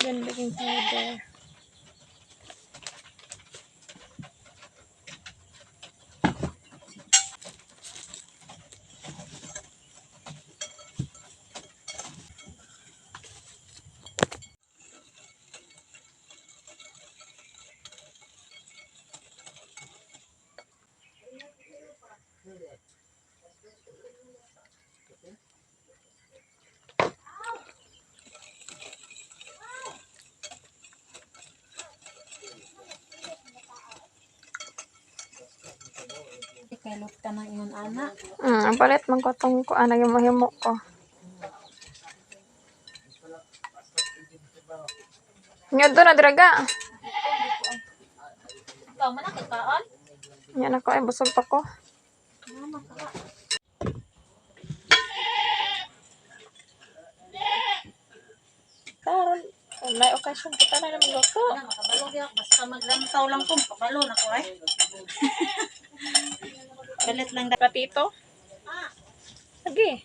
Then baking powder. Kalot ka ng iyon, anak. Ang palit man ko itong himo ko. Ngayon doon na, draga. Ikaw, manakit ka, on? Yan ako, ay busog pa ko. Karon, may okasyon kita na naman luto. Makabalo yan. Basta maglantaw lang po. Makabalo na ko, eh. Galit lang. Patito. Sige.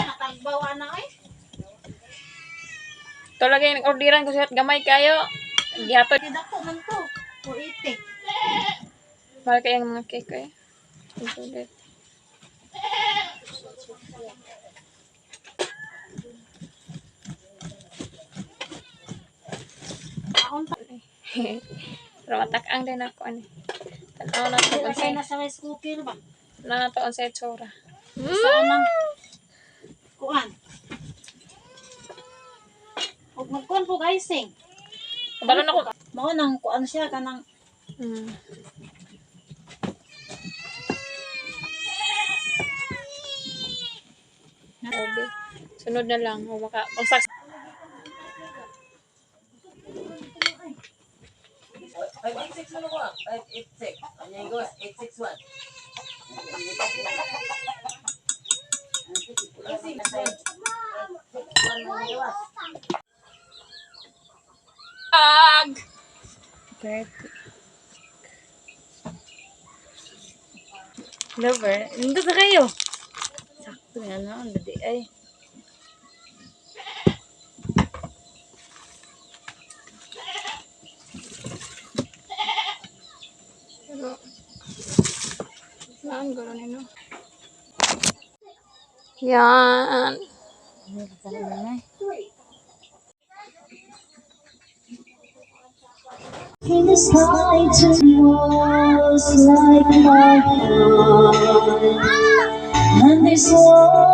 Nakagbawa na, eh. Ito lagi yung orderan ko siya at gamay kayo. Gihatod. Hindi ko man to. 280. Mahal kayang mga cake eh. Isulit. Pero matak-ang din ako. Tanaw na ito. Ilagay na sa rice cooker ba? Na ito ang sa itsura. Saan ang kuan? Huwag magkuhan po guys, eh. Kabalo na ko. Mao nang kuan siya kanang Obi. Sunod na lang. O baka magsaks. 586 ano ko ah? 586. Ano yung gawas? 861. Ag! Okay. lover. Nandito na kayo. Sakto yan, no? Ang dadi ay. Saan gano'n nino? Yan. In the sky tomorrow's like my heart, and this war